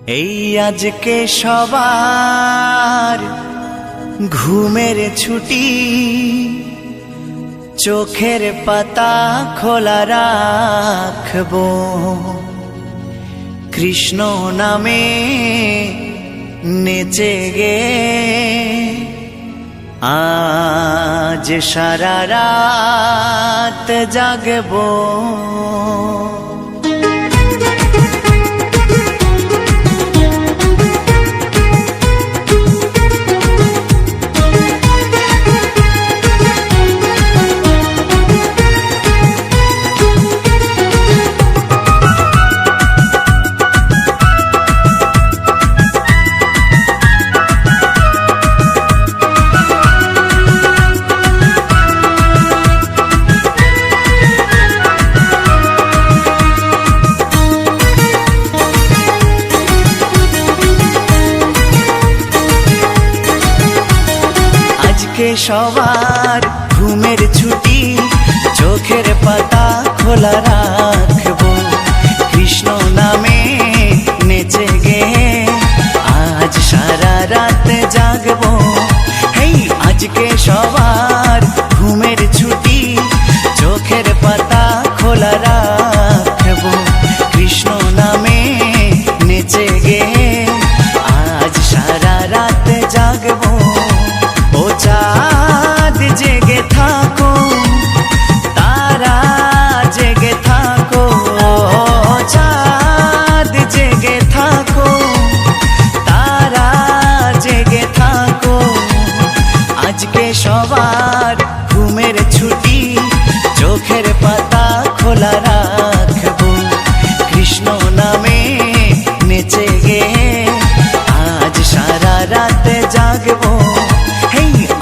এই আজকে সবার ঘুমের ছুটি, চোখের পাতা খোলা রাখবো, কৃষ্ণ নামে নেচে গে আজ সারা রাত জাগবো। সবার ঘুমের ছুটি, চোখের পাতা খোলা রাখবো, কৃষ্ণ নামে নেচে গে আজ সারা রাত জাগবো। হেই আজকে সবার ঘুমের ছুটি, চোখের পাতা খোলা রাখবো, কৃষ্ণ নামে নেচে গে আজ সারা রাত জাগবো। ও চাঁদ জেগে থাকো, তারা জেগে থাকো, চাঁদ জেগে থাকো, তারা জেগে থাকো, আজকে সবার ঘুমের ছুটি, চোখের পাতা খোলা রাখবো, কৃষ্ণ নামে নেচে গে আজ সারা রাত জাগবো।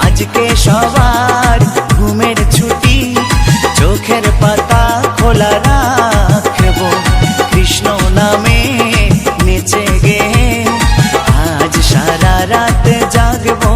আজকে সবার ঘুমের ছুটি, চোখের পাতা খোলা রাখবো, কৃষ্ণ নামে নেচে গে আজ সারা রাত জাগবো।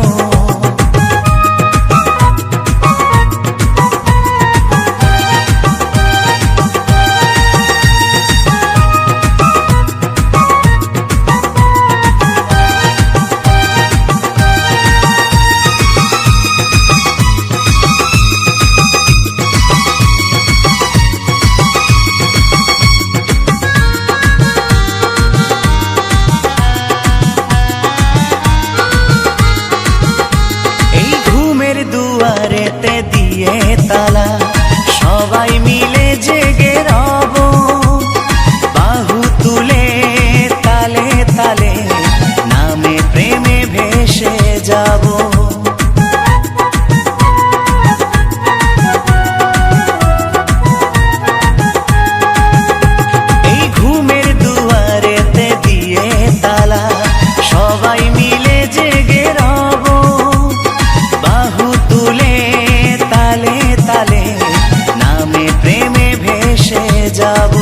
দুয়ারেতে দিয়ে তালা, সবাই মিলে জেগে রব, বাহু তুলে তালে তালে নামে প্রেমে ভেসে যাব। এই ঘুমের দুয়ারেতে দিয়ে তালা, সবাই মিলে জেগে রব, বাহু তুলে তালে তালে নামে প্রেমে ভেসে যাব।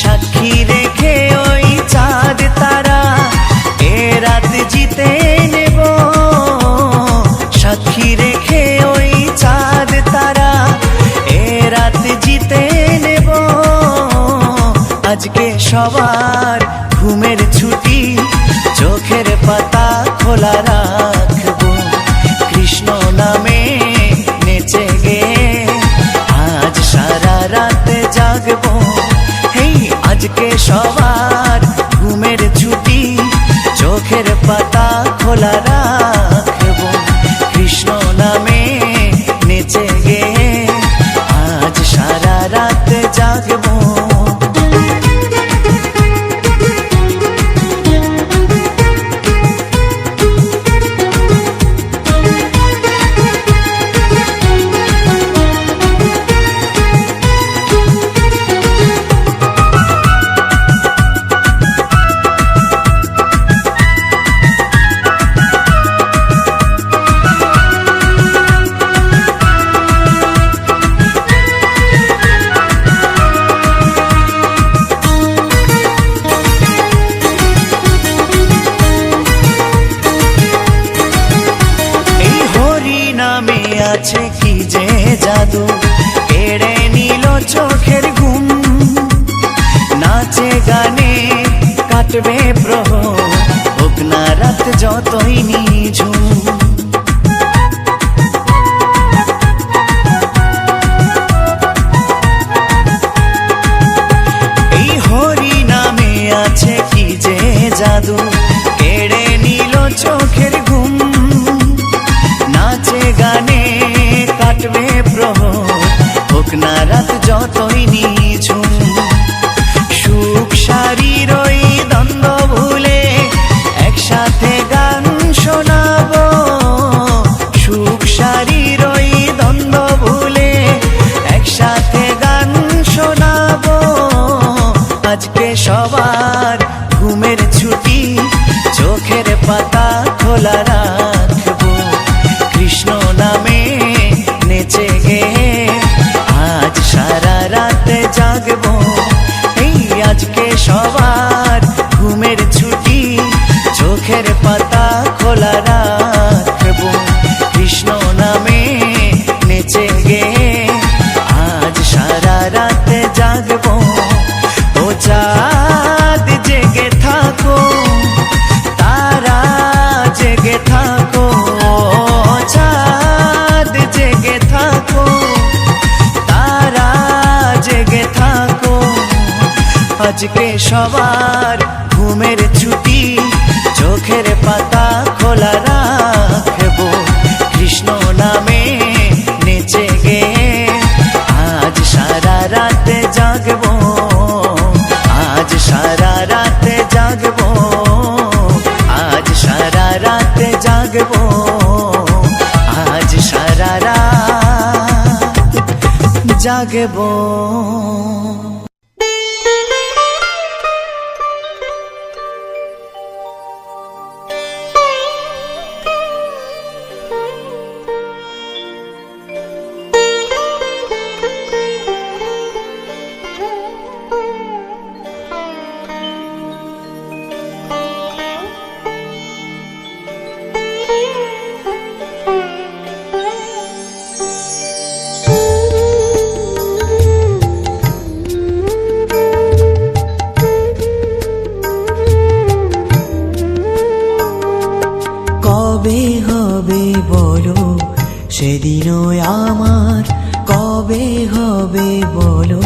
সাক্ষী রেখে ওই চাঁদ তারা এ রাত জিতে নেব, সাক্ষী রেখে ওই চাঁদ তারা এ রাত জিতে নেব। আজকে সবার ঘুমের ছুটি, চোখের পাতা খোলা রাখবো, কৃষ্ণ নামে নেচে গে আজ সারা রাত জাগবো। হেই আজকে সবার ঘুমের ছুটি, চোখের পাতা খোলা রাখবো, কৃষ্ণ নামে নেচে গে আজ সারা রাত জাগবো। কাটবে প্রহর, হোক না রাত যতই নিঝুম। এই হরি নামে আছে কি যে জাদু, কেড়ে নিল চোখের ঘুম। নাচে গানে কাটবে প্রহর, হোক না রাত যতই নিঝুম। সুখ শারীর ওই দ্বন্দ্ব ভুলে একসাথে গান শোনাবো। সুখ শারীর ওই দ্বন্দ্ব ভুলে একসাথে গান শোনাবো। আজকে সবার ঘুমের ছুটি, চোখের পাতা খোলা রাখবো। কৃষ্ণ নামে নেচে গে আজ সারা রাত জাগবো। এই আজকে সবার ঘুমের ছুটি, চোখের পাতা খোলা রাখবো। কৃষ্ণ নামে নেচে গে আজ সারা রাত জাগবো। ও চাঁদ জেগে থাকো, তারা জেগে থাকো। চাঁদ জেগে থাকো, তারা জেগে থাকো। আজকে সবার ঘুমের ছুটি, চোখের পাতা খোলা রাখবো। কৃষ্ণ নামে নেচে গে আজ সারা রাত জাগবো। আজ সারা রাত জাগবো, আজ সারা রাত জাগবো। আজ সারা রাত জাগবো। কবে হবে বলো সেদিনও আমার, কবে হবে বলো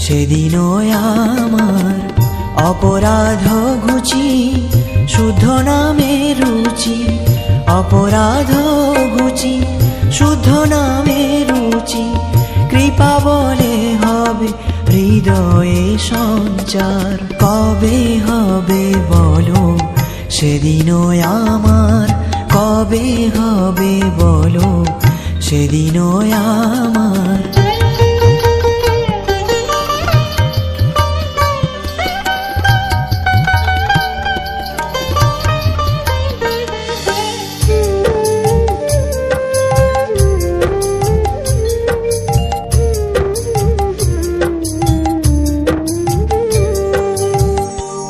সেদিনও আমার। অপরাধ ঘুচি শুদ্ধ নামে রুচি, অপরাধ ঘুচি শুদ্ধ নামে রুচি। কৃপা বলে হবে হৃদয়ে সঞ্চার। কবে হবে বলো সেদিনও আমার, কবে হবে বলো সেদিনও আমার।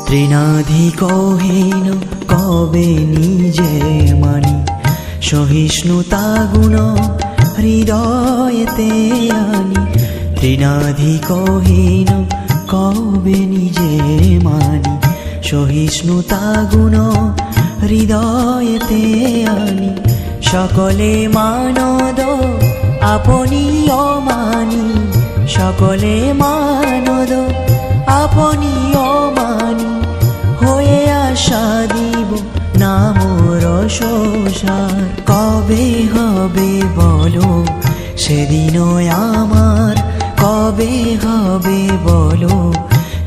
ত্রিনাধিকহীন কবে নিজে মানি, সহিষ্ণুতা গুণ হৃদয়েতে আনি। ত্রিনাধিকহীন কবে নিজে মানি, সহিষ্ণুতা গুণ হৃদয়েতে আনি। সকলে মানদ আপনি অমানি, সকলে মানদ আপনি অমানি। হয়ে আশা দিব নামর সংসার। কবে হবে বলো সেদিনও আমার, কবে হবে বলো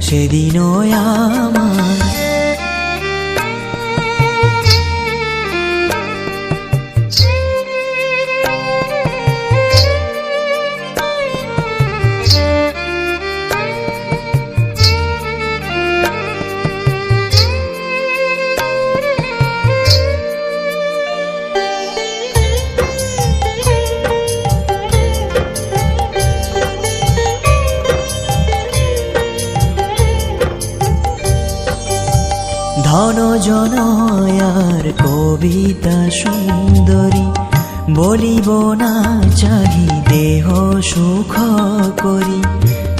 সেদিনও আমার। ধন জনয়ার কবিতা সুন্দরী, বলিব না চাহি দেহ সুখ করি।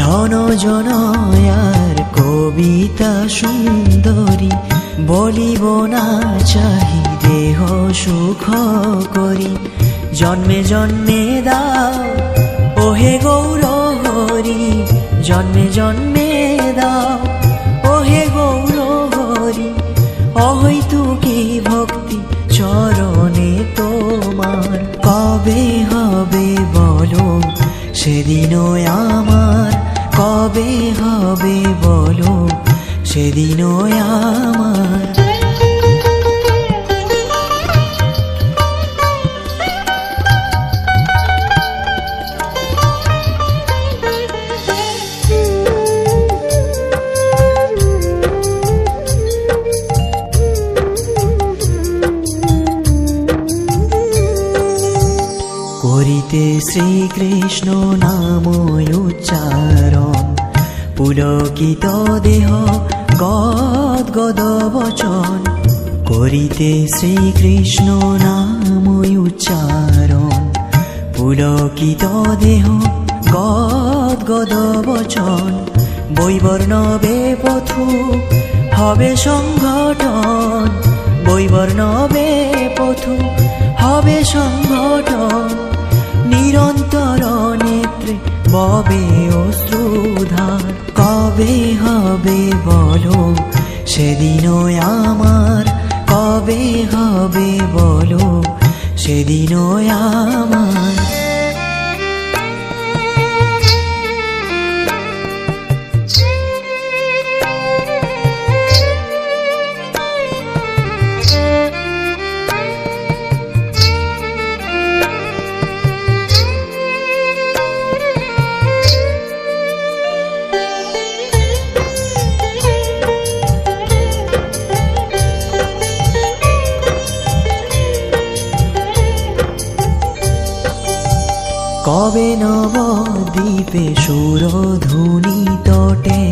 ধন জনয়ার কবিতা সুন্দরী, বলিব না চাহি দেহ সুখ করি। জন্মে জন্মে দাও ওহে গৌর হরি, জন্মে জন্মে দাও ওহে গৌর হরি। অহৈতুকী ভক্তি চরণে তোমার, কবে হবে বলো সেদিন আমার, কবে হবে বলো সেদিন আমার। করিতে শ্রীকৃষ্ণ নাম উচ্চারণ, পুলকিত দেহ গদগদ বচন। করিতে শ্রীকৃষ্ণ নাম উচ্চারণ, পুলকিত দেহ গদগদ বচন। বৈবর্ণবে পথু হবে সংগঠন, বৈবর্ণবে পথু হবে সংগঠন। নিরন্তর নেত্রে ববে অশ্রুধার, কবে হবে বলো সেদিন আমার, কবে হবে বলো সেদিন আমার। কবে নবদ্বীপে সুরধুনি তটে,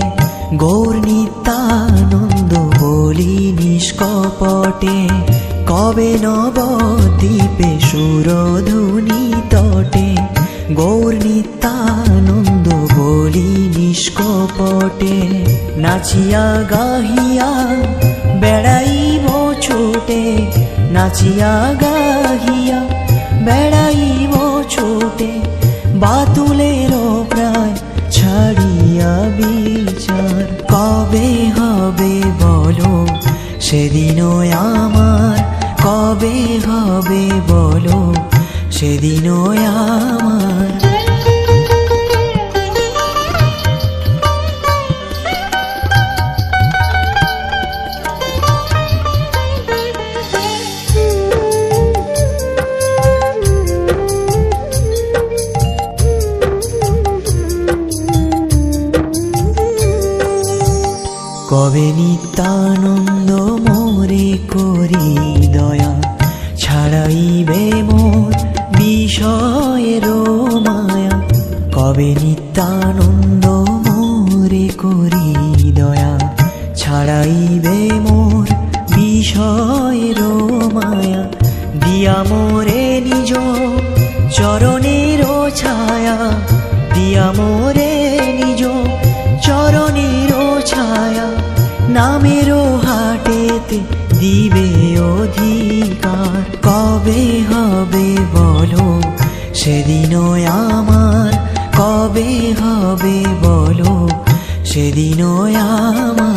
গৌর নিত্যানন্দ বলি নিষ্কপটে। কবে নবদ্বীপে সুরধুনি তটে, গৌর নিত্যানন্দ বলি নিষ্কপটে। নাচিয়া গাহিয়া বেড়াইব ছুটে, নাচিয়া গাহিয়া বেড়াইব ছুটে। বাতুলের প্রায় ছাড়িয়া বিচার, কবে হবে বলো সেদিন আমার, কবে হবে বলো সেদিন আমার। কবে নিত্যানন্দ মোরে করি দয়া, ছাড়াইবে মোর বিষয়ের মায়া। কবে নিত্যানন্দ মোরে করি দয়া, ছাড়াইবে মোর বিষয়ের মায়া। দিয়া মোরে নিজ চরণের ছায়া, দিয়া মোরে নিজ চরণের ছায়া। নামের হাটেতে দিবে অধিকার, কবে হবে বলো সেদিন আমার, কবে হবে বলো সেদিন আমার।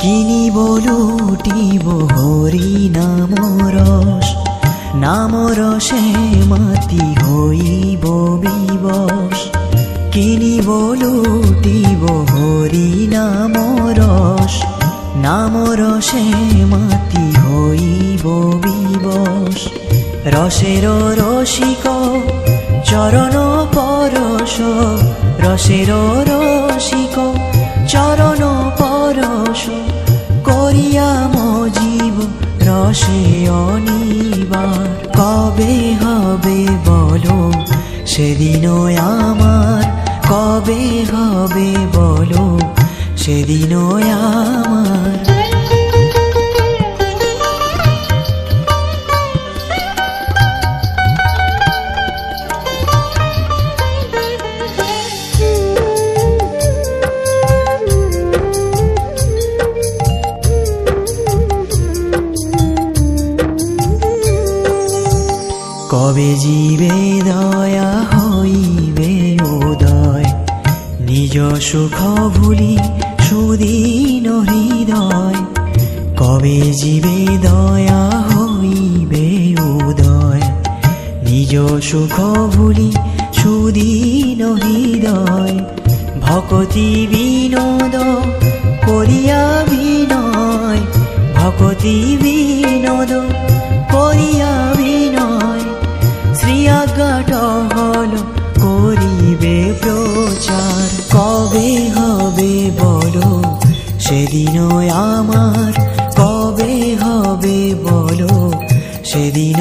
কিনিব লুটিব হরি নাম রস, নাম রসে মাতি হইব বিবশ। কিনিব লুটিব হরি নাম রস, নাম রসে মাতি হইব বিবশ। রসের রসিক চরণ পরশ, রসের রসিক চরণ পরশ করিয়া মজিব রসে অনিবার। কবে হবে বলো সেদিন আমার, কবে হবে বলো সেদিন আমার। কবে জীবে দয়া হইবে উদয়, নিজ সুখ ভুলি সুদীন হৃদয়। কবে জীবে দয়া হইবে উদয়, নিজ সুখ ভুলি সুদীন হৃদয়। ভকতি বিনোদ করিয়া বিনয়, ভকতি বিনোদ করিয়া বিনয়। শ্রী আজ্ঞাট হল করিবে প্রচার। কবে হবে বলো সেদিন আমার, কবে হবে বলো সেদিন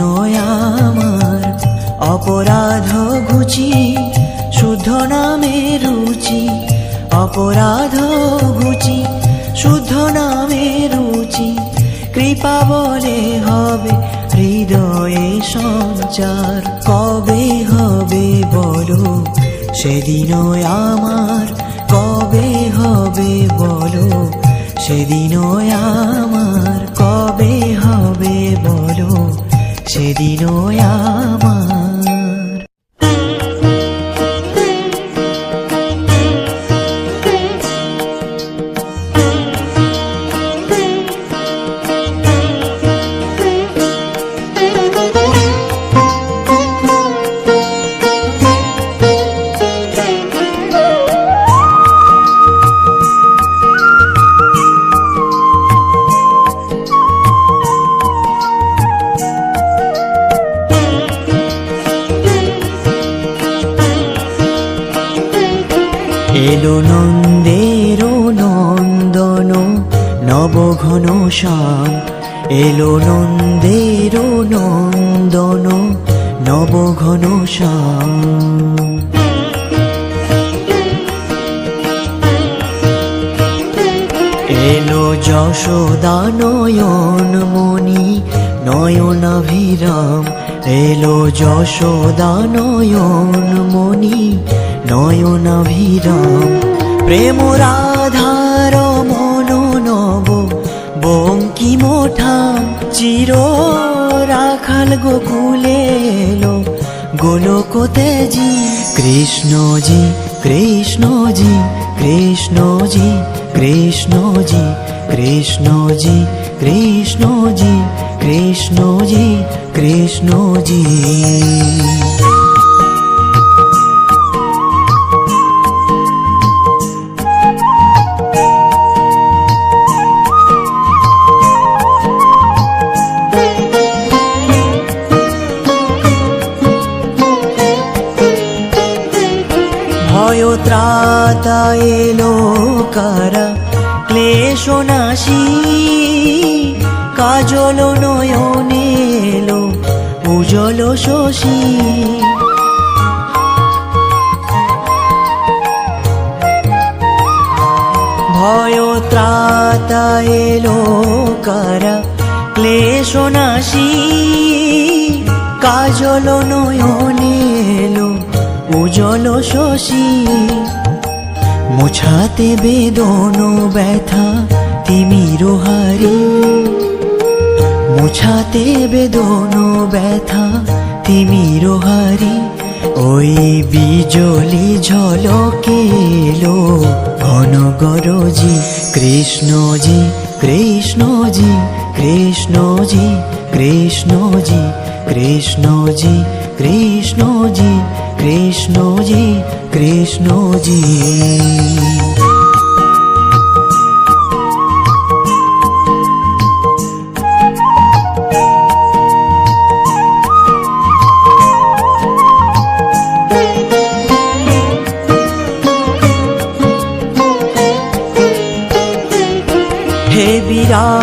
আমার। অপরাধ ঘুচি শুদ্ধ নামে রুচি, অপরাধ ঘুচি শুদ্ধ নামে রুচি। কৃপা বলে হবে হৃদয়ে সঞ্চার। কবে হবে বলো সেদিন আমার, কবে হবে বলো সেদিন আমার, কবে হবে বলো সেদিন আমার। এলো নন্দের নন্দন নবঘন শ্যাম, এলো নন্দের নন্দন নবঘন শ্যাম। এলো যশোদা নয়ন মণি নয়নাভিরাম, এলো যশোদা নয়ন মণি নয়নাভিরাম। প্রেম রাধার মন নব বঙ্কিমঠাম, চির রাখাল গোকুলে এলো গোলকতেজি। কৃষ্ণজি কৃষ্ণজি কৃষ্ণজি কৃষ্ণজি কৃষ্ণজি কৃষ্ণজি কৃষ্ণজি কৃষ্ণজি। ভয় ত্রাতা এলো কারা ক্লেশ নাশী, কাজল নয়নে এলো উজ্জ্বল শশী। ভয় ত্রাতা এলো কারা ক্লেশ নাশী, কাজল নয়নে এলো উজ্জ্বল শশী। মোছাতে বেদন ব্যথা তিমির হারি, মোছাতে বেদন ব্যথা তিমির হারি। ওই বিজলি ঝলকে এলো ঘন গরজি। কৃষ্ণজি কৃষ্ণজি কৃষ্ণজি কৃষ্ণজি কৃষ্ণজি কৃষ্ণজি কৃষ্ণজি কৃষ্ণজি।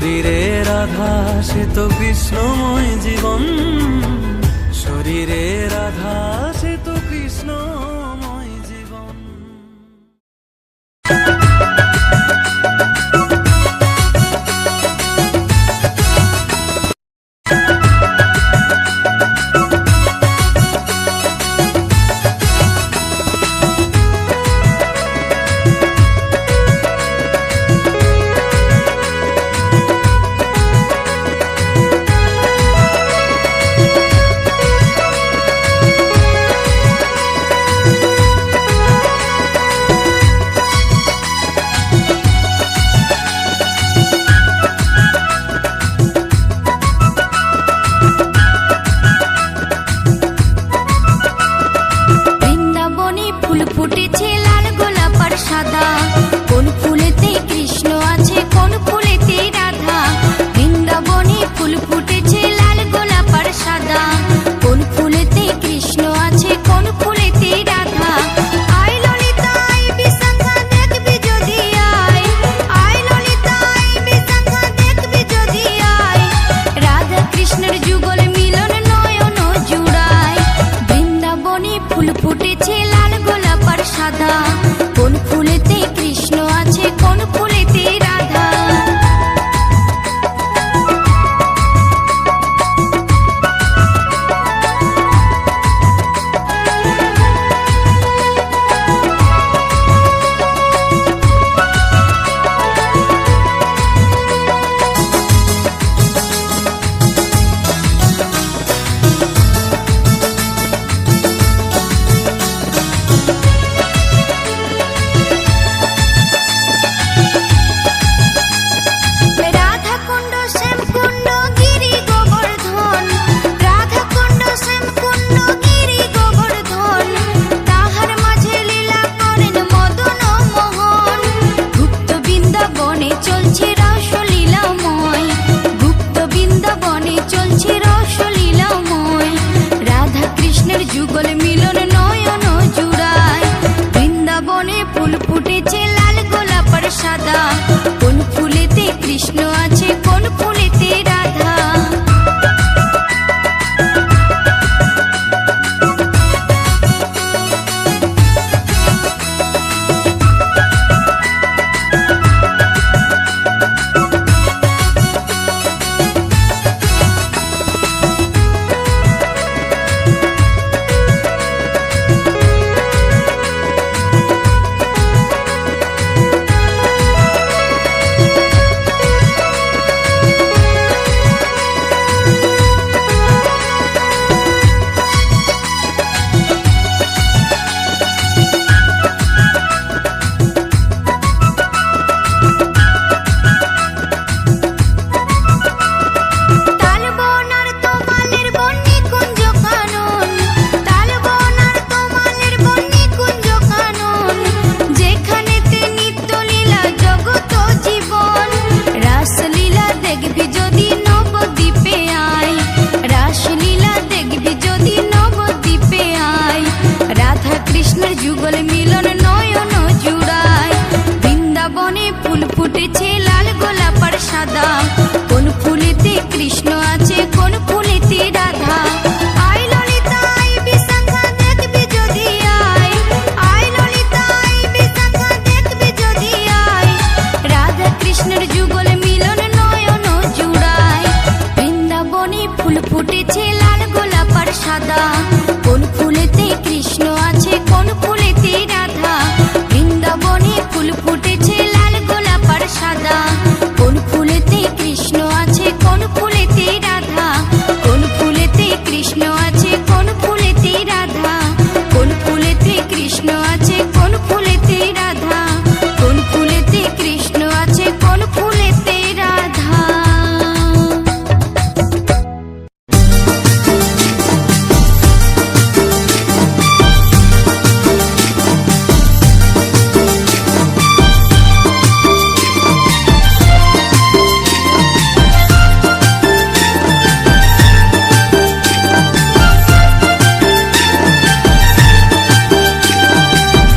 শরীরে রাধা সে তো কৃষ্ণময় জীবন, শরীরে রাধা সে তো কৃষ্ণময় জীবন।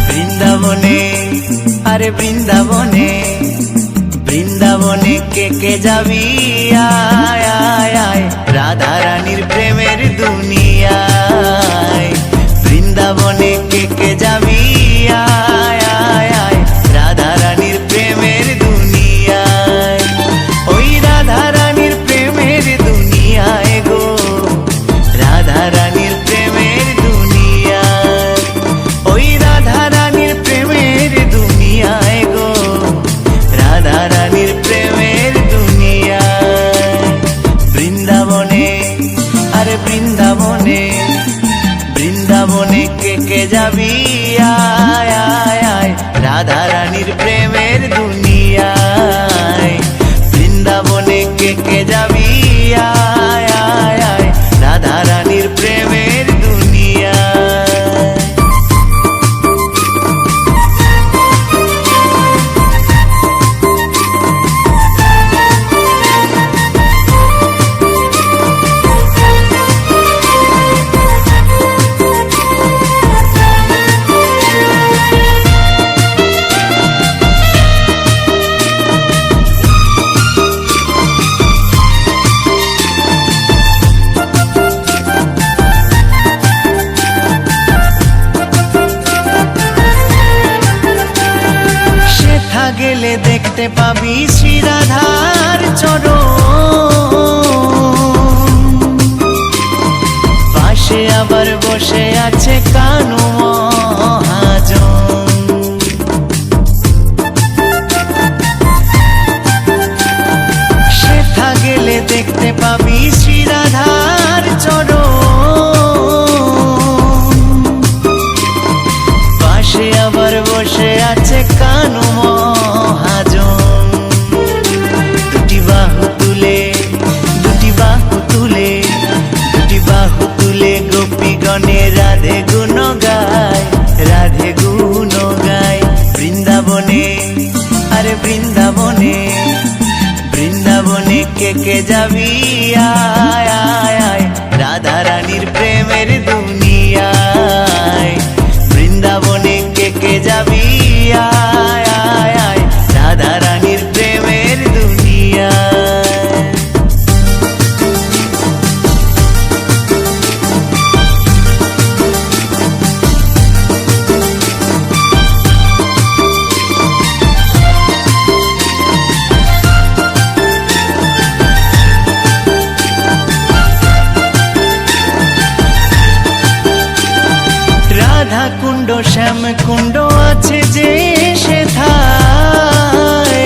বৃন্দাবনে, আরে বৃন্দাবনে, বৃন্দাবনে কে কে যাবি আয় আয় আয় রাধা রানীর প্রেমের দুনিয়ায় বৃন্দাবনে কে যাবি আয় আয় আয় রাধা রানীর প্রেমের দুনিয়ায় ওই রাধা রানীর প্রেমের দুনিয়ায় গো রাধা রানীর প্রেমের দুনিয়ায় ওই রাধা রানীর প্রেমের দুনিয়ায় গো রাধা রানীর প্রেমের দুনিয়ায় বৃন্দাবনে আরে বৃন্দাবনে বৃন্দাবনে কে যাবি আয় আয় আয় রাধা রানীর প্রেমের দুনিয়ায় বৃন্দাবনে কে যাবি আয় আয় আয় রাধা রানীর প্রেমের দুনিয়ায় গেলে দেখতে পাবি শ্রী রাধার চরণ পাশে আবার বসে আছে কানু মহাজন সেথা গেলে দেখতে পাবি শ্রী রাধার চরণ পাশে আবার বসে আছে কানু রাধে গুণ গায় রাধে গুণ গায় বৃন্দাবনে আরে বৃন্দাবনে বৃন্দাবনে কে যাবি আয় আয় আয় রাধা রানীর প্রেমের দুনিয়ায় বৃন্দাবনে কে যাবি আয় আয় আয় রাধা রানীর প্রেমের দুনিয়ায় রাধা কুণ্ড শ্যাম কুণ্ড আছে যে সেথায়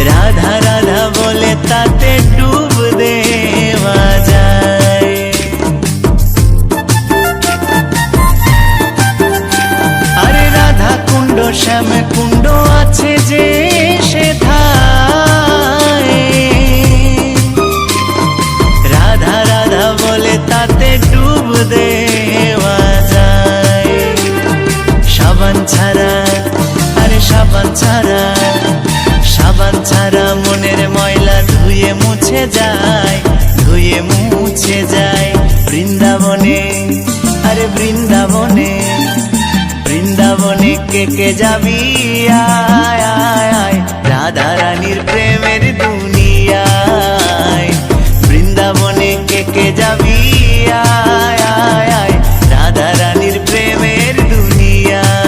রাধা রাধা বলে তাতে ডুব দেওয়া যায় আরে রাধা কুণ্ড শ্যাম কুণ্ড আছে যে সেথায় রাধা রাধা বলে তাতে ডুব দেওয়া যায় সাবান ছাড়া আরে সাবান ছাড়া সাবান ছাড়া মনের ময়লা ধুয়ে মুছে যায় ধুয়ে মুছে যায় বৃন্দাবনে আরে বৃন্দাবনে বৃন্দাবনে কে যাবি আয় আয় আয় রাধা রানীর প্রেমের দুনিয়ায় বৃন্দাবনে কে যাবি আয় আয় আয় রাধা রানীর প্রেমের দুনিয়ায়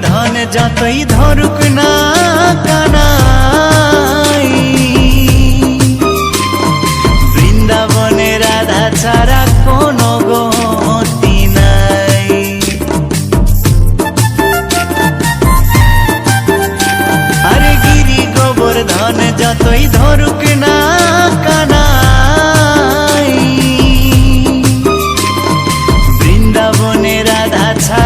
ধন যতই ধরুক না কানাই বৃন্দাবনে রাধা ছাড়া কোনো গতি নাই আরে গিরি গোবর্ধন যতই ধরুক না কানাই বৃন্দাবনে রাধা ছাড়া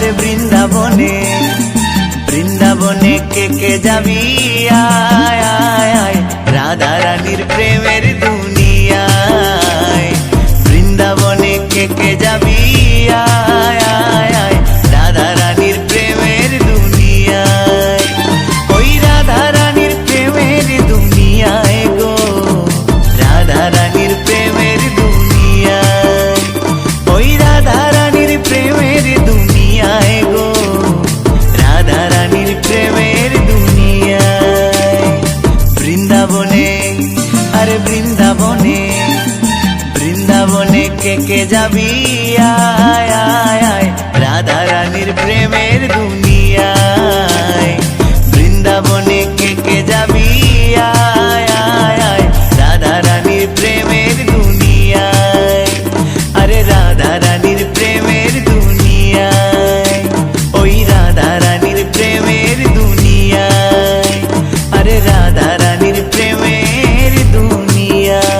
আরে বৃন্দাবনে বৃন্দাবনে কে যাবি আয় আয় আয় রাধা রানীর প্রেমের দুনিয়ায় বৃন্দাবনে কে যাবি আয় আয় আয় রাধা রানীর প্রেমের দুনিয়ায় ওই রাধা রানীর প্রেমের দুনিয়ায় গো রাধা রানীর প্রেমের দুনিয়ায় ওই রাধা রানীর প্রেমের দুনিয়ায় গো রাধা রানীর প্রেমের দুনিয়ায় বৃন্দাবনে আরে বৃন্দাবনে বৃন্দাবনে কে যাবি আয় আয় আয় রাধা রানীর প্রেমের দুনিয়ায় বৃন্দাবনে কে যাবি আয় আয় আয় রাধা রানীর প্রেমের দুনিয়ায় আরে রাধা রানীর প্রেমের দুনিয়ায় ওই রাধা রানীর প্রেমের দুনিয়ায় আরে রাধা রানীর প্রেমের দুনিয়ায়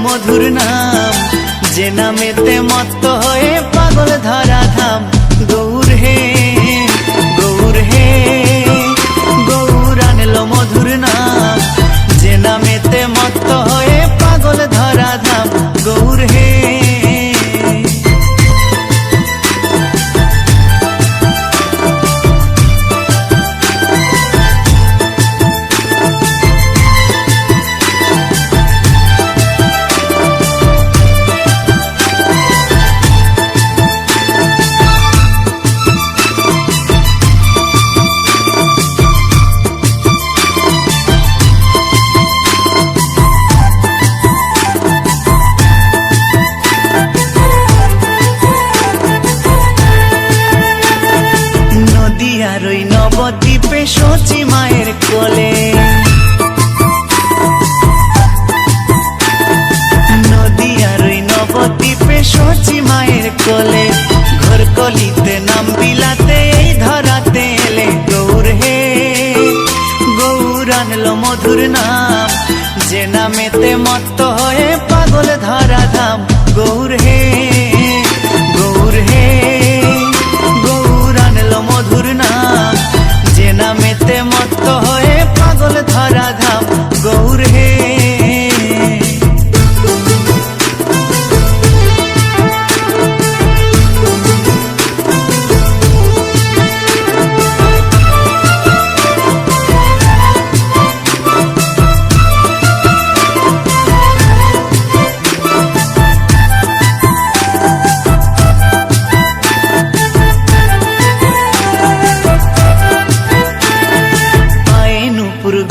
মধুর নাম যে নামেতে মত্ত হয়ে পাগল ধরা ধাম গৌর হে গৌর আনলো মধুর নাম যে নামেতে মত্ত হয়ে পাগল ধরা ধাম গৌর হে নদিয়ার ওই নবদ্বীপে সচি মায়ের কোলে নদিয়ার ওই নবদ্বীপে সচি মায়ের কোলে ঘর কলিতে নাম বিলাতে এই ধরাতে এলে গৌর হে গৌর আনলো মধুর নাম যে নামেতে মত্ত হয়ে পাগল ধরা ধাম গৌর হে গৌর আনলো মধুর নাম যে নামেতে মত্ত হয়ে পাগল ধরা ধাম গৌর হে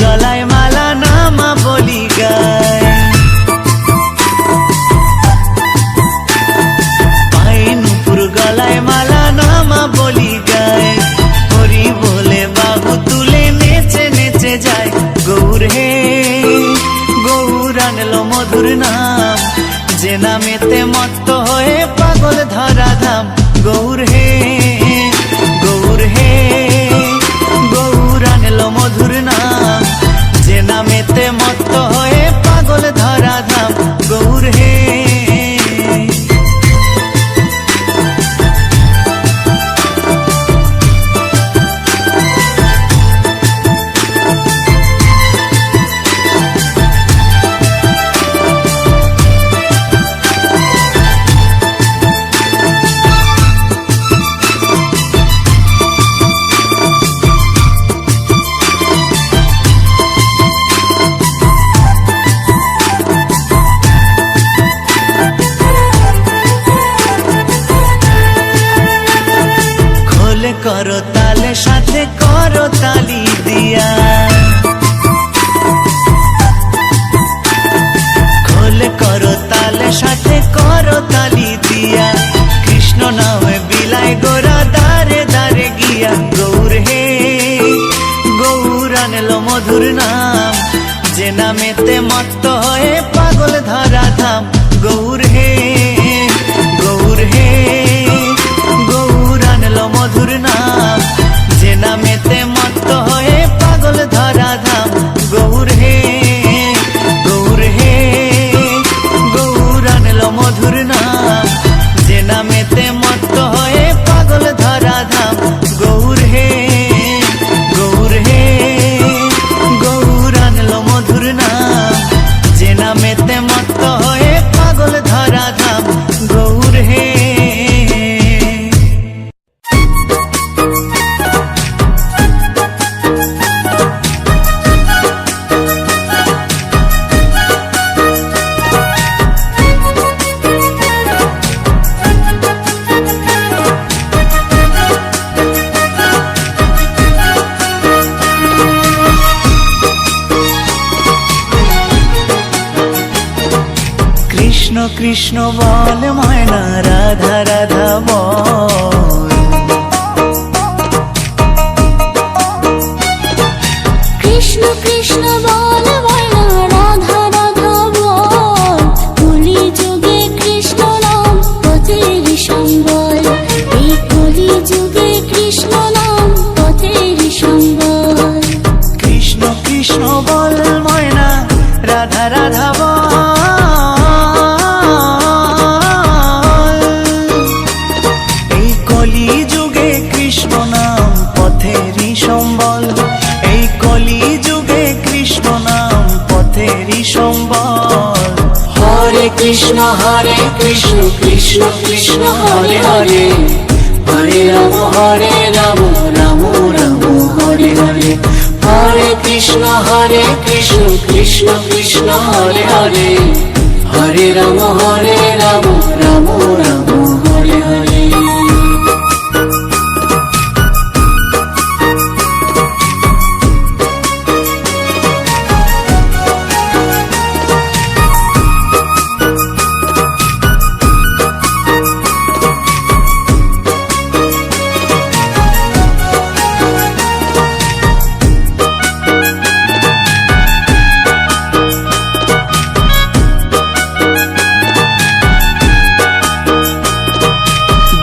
গলায় মালা নামা বলি গায় পায়ে নুপুর গলায় মালা নামা বলি গায় হরি বলে বাবু তুলে নেচে নেচে যায় গৌর হে গৌর আনলো মধুর নাম যে নামেতে মত্ত হয়ে পাগল ধরা ধাম গৌর হে গৌর আনলো মধুর নাম যে নামেতে মত্ত হয়ে পাগল ধরা ধাম গৌর হে করো তালে সাথে করো তালি দিয়া খোলে করো তালে সাথে করো তালি দিয়া কৃষ্ণ নাম গোরা দারে দারে গিয়া গৌর হে গৌর আনলো মধুর নাম, যে নামেতে মত্ত হয়ে পাগল ধরা ধাম। গৌর হে গৌর হে গৌর আনলো মধুর নাম, যে নামেতে মত্ত হয়ে পাগল ধরা ধাম। গৌর হে গৌর হে গৌর আনলো মধুর নাম, যে নামেতে মত্ত হয়ে পাগল ধরা ধাম। গৌর হে গৌর হে গৌর আনলো মধুর নাম, যে নামেতে মত্ত হয়ে পাগল ধরা ধাম। গৌর হে কৃষ্ণ কৃষ্ণ বল ময়না, রাধা রাধা বল। কৃষ্ণ কৃষ্ণ বল ময়না, রাধা রাধা বল। কলি যুগে কৃষ্ণ নাম পথের সম্বল, এই কলি যুগে কৃষ্ণ নাম পথের সম্বল। কৃষ্ণ কৃষ্ণ বল ময়না, রাধা রাধা বল। এই কলি যুগে কৃষ্ণ নাম পথেরই সম্বল, এই কলি যুগে কৃষ্ণ নাম পথেরই সম্বল। হরে কৃষ্ণ কৃষ্ণ কৃষ্ণ হরে হরে, হরে রাম রাম রাম হরে হরে। হরে কৃষ্ণ কৃষ্ণ কৃষ্ণ হরে হরে, হরে রাম রাম রাম হরে হরে।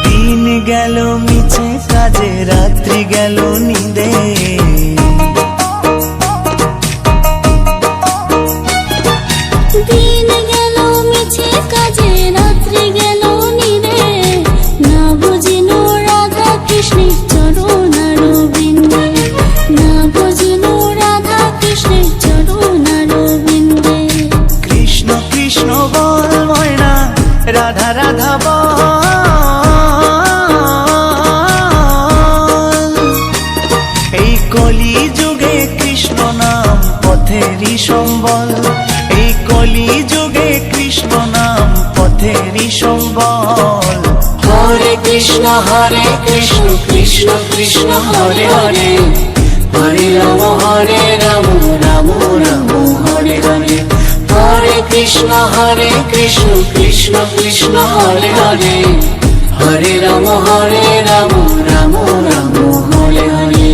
দিন গেল মিছে কাজে, রাত্রি গেল নিদে। দিন গেল মিছে কাজে, রাত্রি গেল নিরে। না বুঝিনো রাধা কৃষ্ণের চরণার বিন্দে, না বুঝিনো রাধা কৃষ্ণের চরণার বিন্দে। কৃষ্ণ কৃষ্ণ বল ময়না, রাধা রাধা বল। এই কলি যুগে কৃষ্ণ নাম পথেরই সম্বল, এই কলি যুগে কৃষ্ণ নাম পথেরই সম্বল। হরে কৃষ্ণ কৃষ্ণ কৃষ্ণ হরে হরে, হরে রাম রাম রাম হরে হরে। হরে কৃষ্ণ কৃষ্ণ কৃষ্ণ হরে হরে, হরে রাম রাম রাম হরে হরে।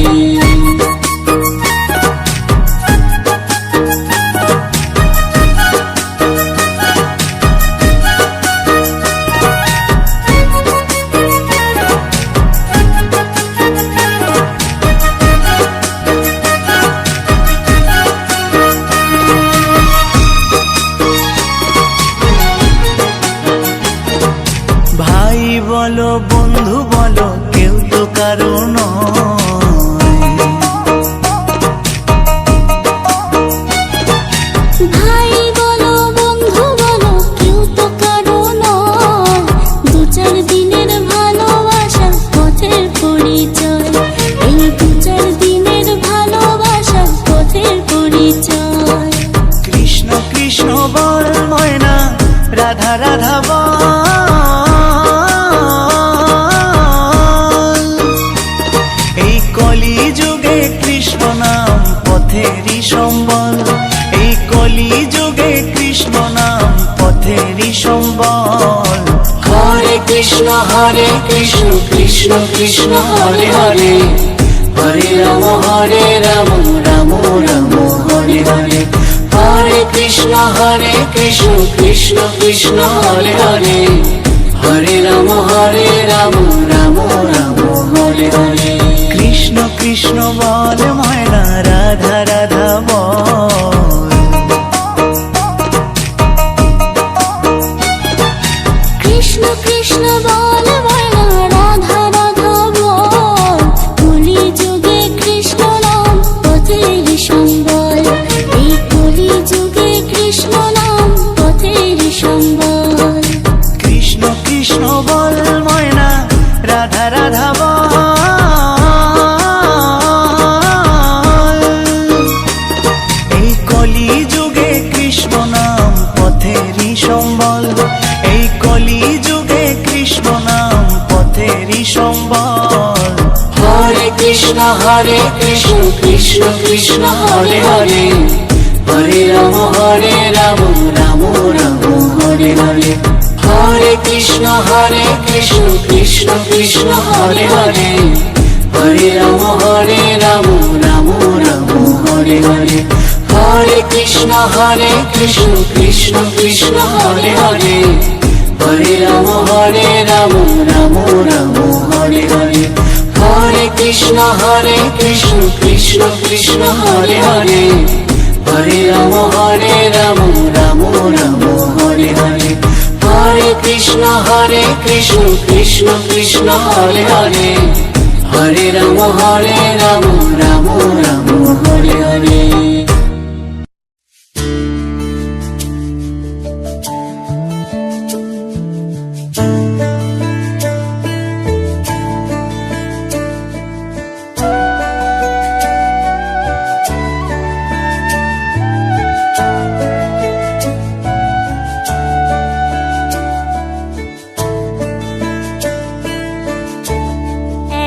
ভাই বলো বন্ধু বলো, কেউ তো কারো নয়। ভাই বলো বন্ধু বলো, কেউ তো কারো নয়। দু চার দিনের ভালোবাসা পথের পরিচয়, এই দু চার দিনের ভালোবাসা পথের পরিচয়। কৃষ্ণ কৃষ্ণ বল ময়না, রাধা রাধা বল। কৃষ্ণ কৃষ্ণ কৃষ্ণ হরে হরে হরে রাম রাম রাম হরে হরে হরে কৃষ্ণ কৃষ্ণ কৃষ্ণ হরে হরে হরে রাম রাম রাম হরে হরে কৃষ্ণ কৃষ্ণ বল ময়না রাধা রাধা বল কৃষ্ণ কৃষ্ণ বল ময়না রাধা রাধা বল কলি যুগে কৃষ্ণ নাম পথের সম্বল এই কলি যুগে কৃষ্ণ নাম পথের সম্বল কৃষ্ণ কৃষ্ণ বল ময়না রাধা রাধা বল এই কলি যুগে কৃষ্ণ নাম পথেরই সম্বল এই কলি যুগে কৃষ্ণ নাম পথেরই সম্বল হরে কৃষ্ণ কৃষ্ণ কৃষ্ণ হরে হরে হরে রাম রাম রাম হরে হরে হরে কৃষ্ণ কৃষ্ণ কৃষ্ণ হরে হরে হরে রাম রাম রাম হরে হরে হরে কৃষ্ণ কৃষ্ণ কৃষ্ণ হরে হরে হরে রাম রাম রাম হরে হরে হরে কৃষ্ণ কৃষ্ণ কৃষ্ণ হরে হরে হরে রাম রাম রাম হরে হরে হরে কৃষ্ণ কৃষ্ণ কৃষ্ণ হরে হরে হরে রাম রাম রাম হরে হরে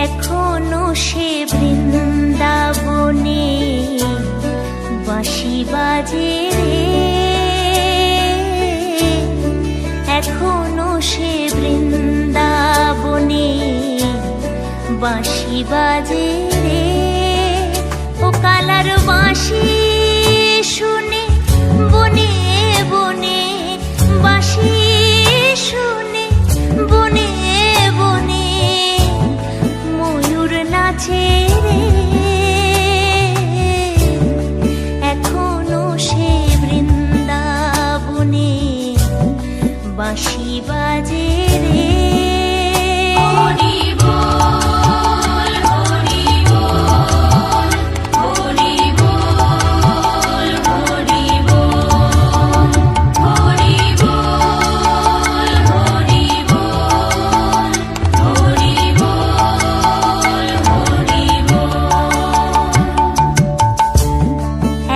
এখনো সে বৃন্দাবনে বাঁশি বাজে রে এখনো সে বৃন্দাবনে বাঁশি বাজে রে ও কালার বাঁশি শুনে বনে বনে বাঁশি শুনে বনে বনে ময়ূর নাচে রে এখনো সে বৃন্দাবনে বাঁশি বাজে রে হরি বল হরি বল হরি বল হরি বল হরি বল হরি বল হরি বল হরি বল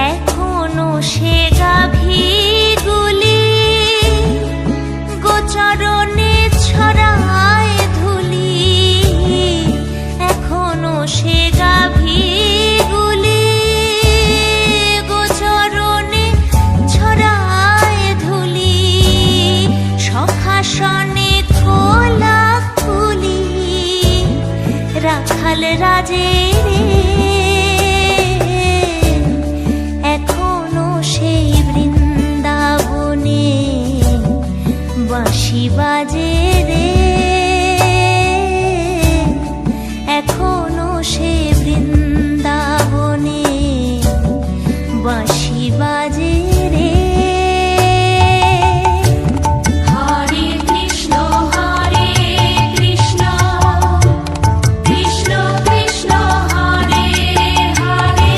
এখনো সে গাভীগুলি গোচরণে ছড়ায় ধুলি এখনো সে গাভীগুলি গোচরণে ছড়ায় ধুলি সখাসনে খোলা খুলি রাখাল রাজে রে এখনো সেই বৃন্দাবনে বাঁশি বাজে রে এখনো সে বৃন্দাবনে বাঁশি বাজে রে হরে কৃষ্ণ কৃষ্ণ কৃষ্ণ হরে হরে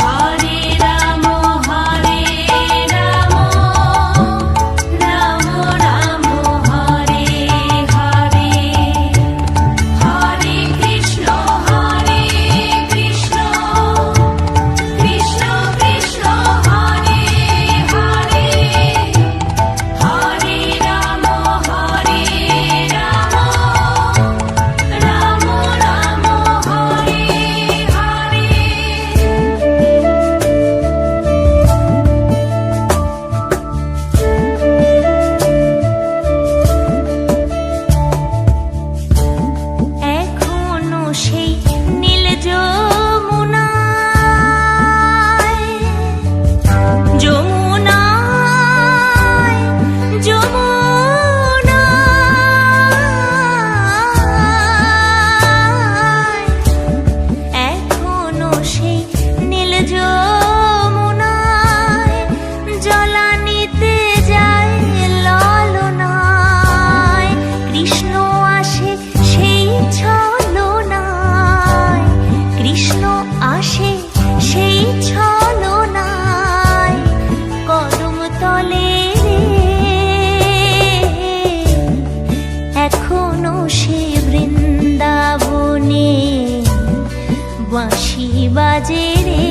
হরে রাম রাম রাম বাজে রে,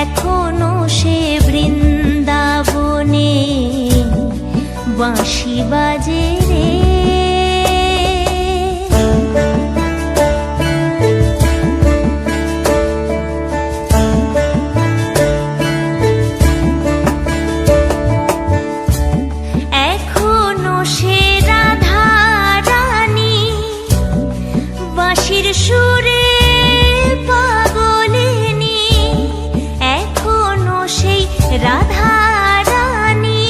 এখনো সে বৃন্দাবনে বাঁশি বাজে রে। এখনো সে রাধা রানী বাঁশির সুরে পাগলিনী, এখনো সেই রাধা রানী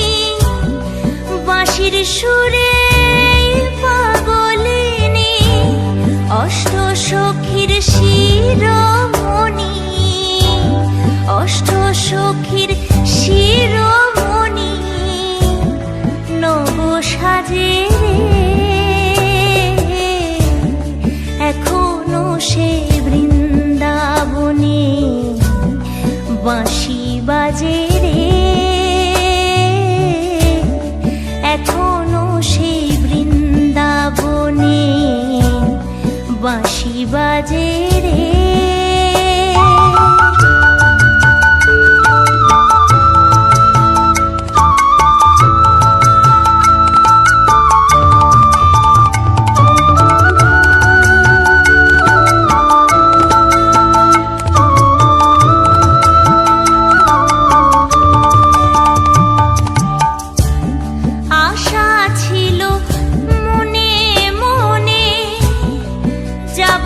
বাঁশির সুরে পাগলিনী, অষ্ট সখীর শিরোমণি, অষ্ট সখীর শিরোমণি নব সাজে রে, এখনো সে বৃন্দাবনে বাঁশি বাজে রে, এখনো সেই বৃন্দাবনে বাঁশি বাজে রে। আশা ছিল মনে মনে যাব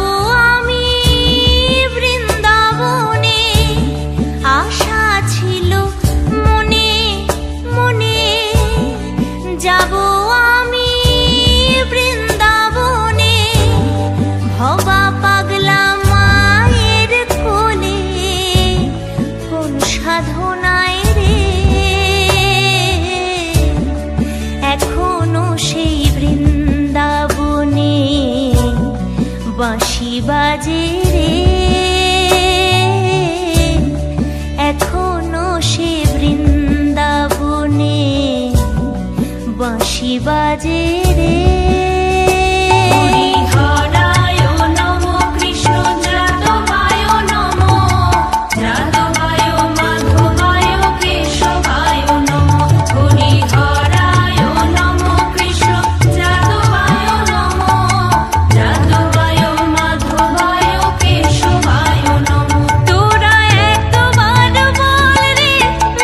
আমি বৃন্দাবনে, আশা ছিল মনে মনে যাব আমি বৃন্দাবনে, ভবা পাগলা মায়ের কোলে কোন সাধনায় রে, এখনো সেই বৃন্দাবনে বাঁশি বাজে রে, এখনো সে বৃন্দাবনে বাঁশি বাজে রে। হরিহরায় নমো, কৃষ্ণ যাদবায় নমো, যাদবায় মাধবায় কেশবায় নমো, হরিহরায় নমো, কৃষ্ণ যাদবায় নমো, যাদবায় মাধবায় কেশবায় নমো। তোরা একবার বল রে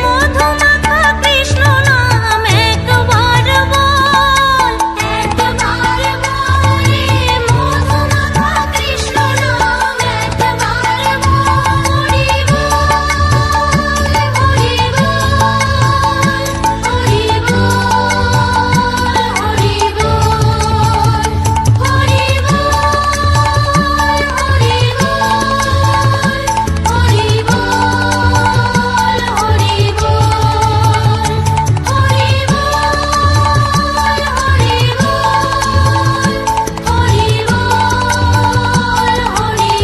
মধুমাখা কৃষ্ণ নাম, একবার বল, একবার বল রে মধুমাখা কৃষ্ণ নাম, একবার বল। হরি বল, হরি বল, হরি বল, হরি বল, হরি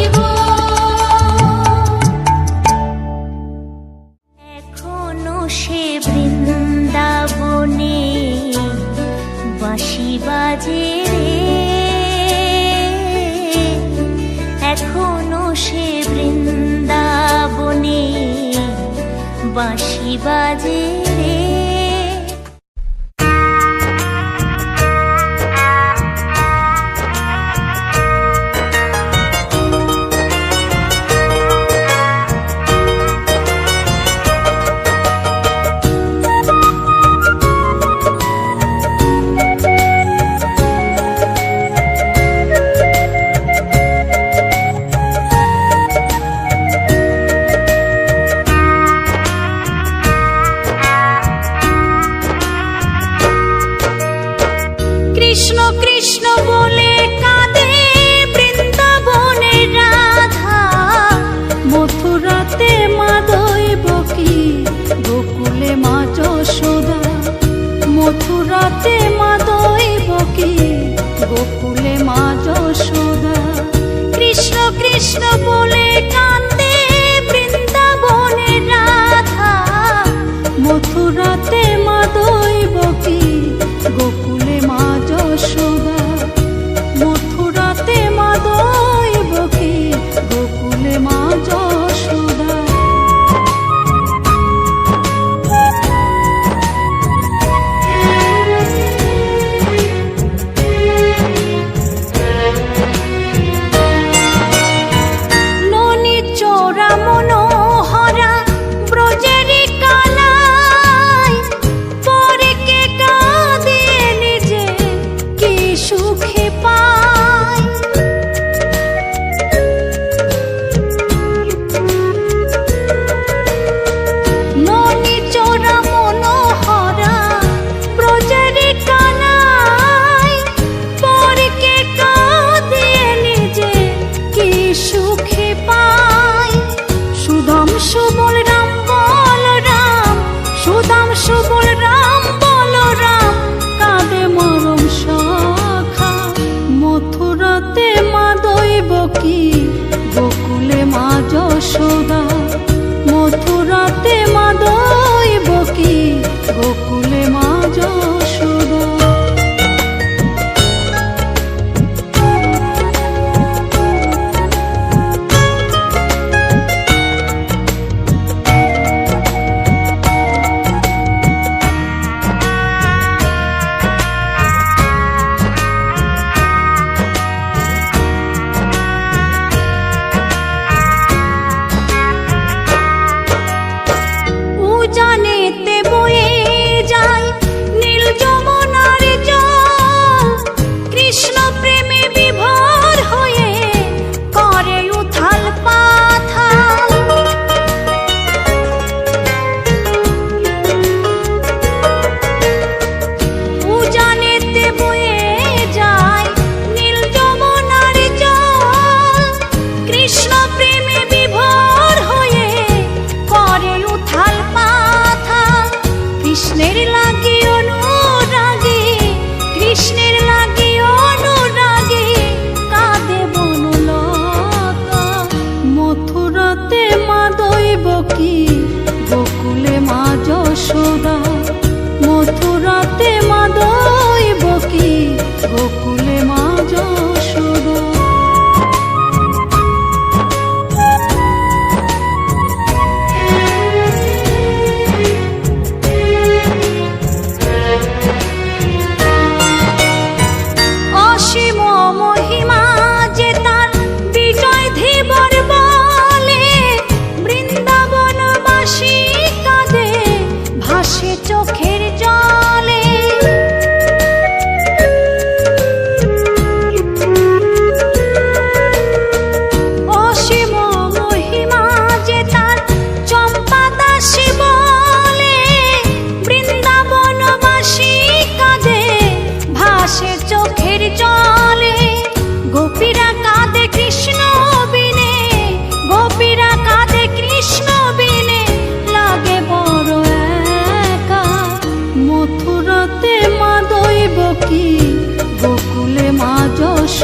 এখনো সে বৃন্দাবনে বাঁশি বাজে রে, এখনো সে বৃন্দাবনে বাঁশি বাজে রে। কৃষ্ণ কৃষ্ণ বলে কাঁদে বৃন্দাবনের রাধা, মথুরাতে মা দৈবকী, গোকুলে মা যশোদা, মথুরাতে মা দৈবকী, গোকুলে মা যশোদা। কৃষ্ণ কৃষ্ণ বলে কাঁদে বৃন্দাবনের রাধা, মথুরাতে মা দৈবকী, গোকুলে মা যশোদা, মথুরাতে মা দৈবকী,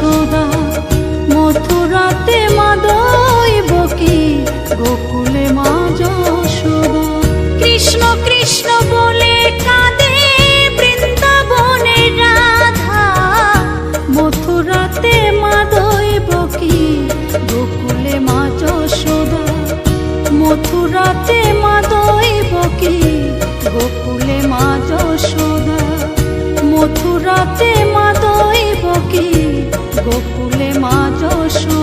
যশোদা মথুরাতে মা দইব কি গোকুলে মা যশোদা কৃষ্ণ কৃষ্ণ বলে কাঁদে বৃন্দাবনের রাধা মথুরাতে মা দইব কি গোকুলে মা যশোদা মথুরাতে মা দইব কি গোকুলে মা যশোদা মথুরাতে মা দইব কি গোকুলে মা যশোদা।